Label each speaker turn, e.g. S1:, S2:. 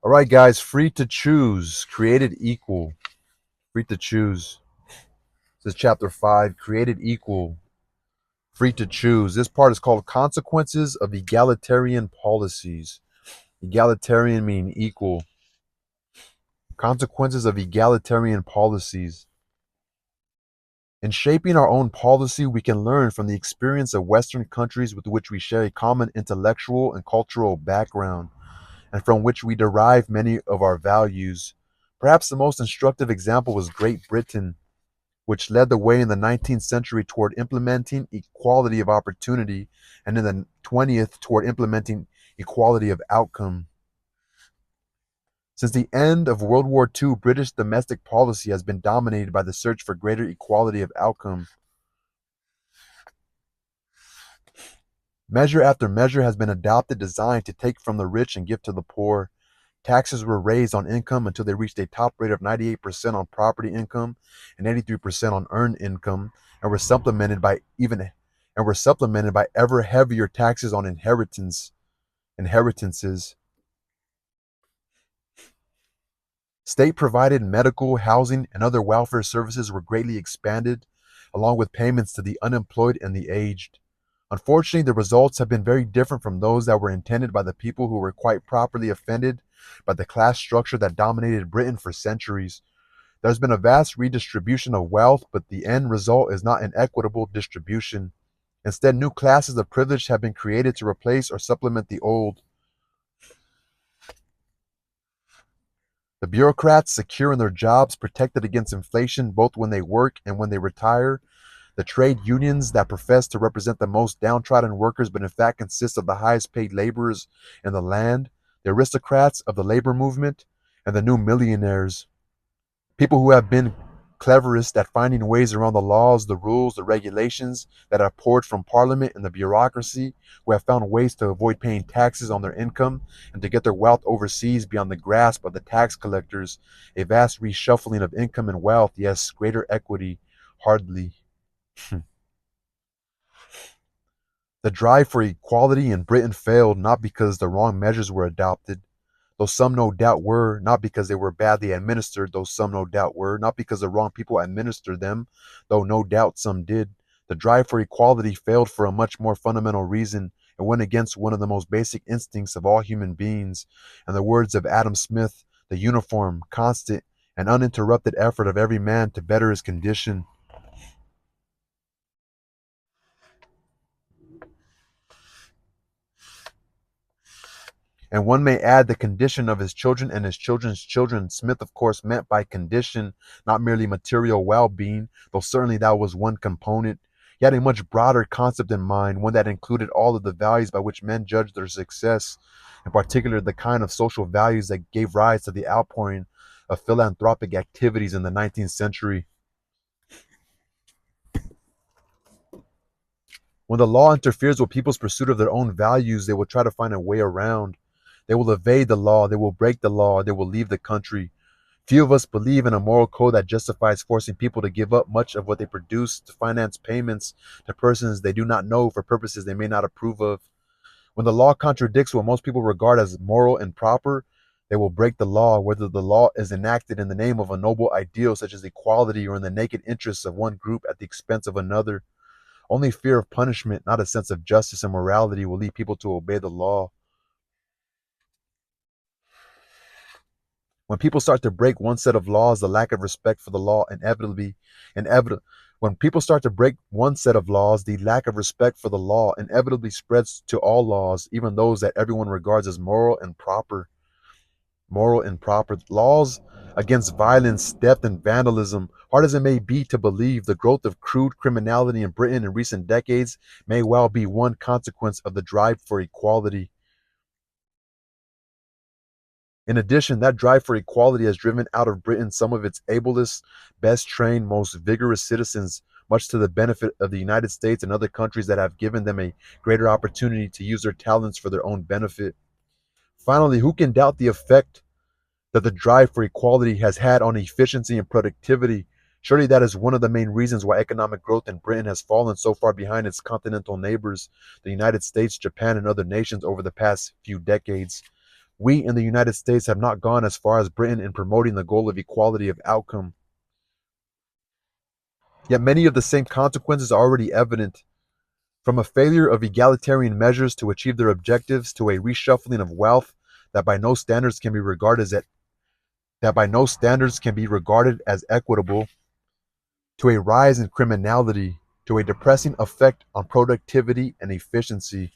S1: All right, guys, free to choose, created equal, free to choose. This is chapter 5, created equal, free to choose. This part is called consequences of egalitarian policies. Egalitarian meaning equal. Consequences of egalitarian policies. In shaping our own policy, we can learn from the experience of Western countries with which we share a common intellectual and cultural background, and from which we derive many of our values. Perhaps the most instructive example was Great Britain, which led the way in the 19th century toward implementing equality of opportunity, and in the 20th toward implementing equality of outcome. Since the end of World War II, British domestic policy has been dominated by the search for greater equality of outcome. Measure after measure has been adopted designed to take from the rich and give to the poor. Taxes were raised on income until they reached a top rate of 98% on property income and 83% on earned income, and were supplemented by ever heavier taxes on inheritances. State-provided medical, housing, and other welfare services were greatly expanded, along with payments to the unemployed and the aged. Unfortunately, the results have been very different from those that were intended by the people who were quite properly offended by the class structure that dominated Britain for centuries. There's been a vast redistribution of wealth, but the end result is not an equitable distribution. Instead, new classes of privilege have been created to replace or supplement the old. The bureaucrats, secure in their jobs, protected against inflation both when they work and when they retire. The trade unions that profess to represent the most downtrodden workers but in fact consist of the highest paid laborers in the land. The aristocrats of the labor movement and the new millionaires. People who have been cleverest at finding ways around the laws, the rules, the regulations that have poured from parliament and the bureaucracy, who have found ways to avoid paying taxes on their income and to get their wealth overseas beyond the grasp of the tax collectors. A vast reshuffling of income and wealth, yes, greater equity, hardly. The drive for equality in Britain failed not because the wrong measures were adopted, though some no doubt were, not because they were badly administered, though some no doubt were, not because the wrong people administered them, though no doubt some did. The drive for equality failed for a much more fundamental reason. It went against one of the most basic instincts of all human beings. In the words of Adam Smith, the uniform, constant, and uninterrupted effort of every man to better his condition. And one may add the condition of his children and his children's children. Smith, of course, meant by condition not merely material well being, though certainly that was one component. He had a much broader concept in mind, one that included all of the values by which men judged their success, in particular the kind of social values that gave rise to the outpouring of philanthropic activities in the 19th century. When the law interferes with people's pursuit of their own values, they will try to find a way around. They will evade the law, they will break the law, they will leave the country. Few of us believe in a moral code that justifies forcing people to give up much of what they produce to finance payments to persons they do not know for purposes they may not approve of. When the law contradicts what most people regard as moral and proper, they will break the law, whether the law is enacted in the name of a noble ideal such as equality or in the naked interests of one group at the expense of another. Only fear of punishment, not a sense of justice and morality, will lead people to obey the law. When people start to break one set of laws, the lack of respect for the law inevitable. When people start to break one set of laws, the lack of respect for the law inevitably spreads to all laws, even those that everyone regards as moral and proper. Moral and proper laws against violence, theft, and vandalism. Hard as it may be to believe, the growth of crude criminality in Britain in recent decades may well be one consequence of the drive for equality. In addition, that drive for equality has driven out of Britain some of its ablest, best trained, most vigorous citizens, much to the benefit of the United States and other countries that have given them a greater opportunity to use their talents for their own benefit. Finally, who can doubt the effect that the drive for equality has had on efficiency and productivity? Surely that is one of the main reasons why economic growth in Britain has fallen so far behind its continental neighbors, the United States, Japan, and other nations over the past few decades. We in the United States have not gone as far as Britain in promoting the goal of equality of outcome. Yet many of the same consequences are already evident, from a failure of egalitarian measures to achieve their objectives to a reshuffling of wealth that by no standards can be regarded as equitable, to a rise in criminality, to a depressing effect on productivity and efficiency.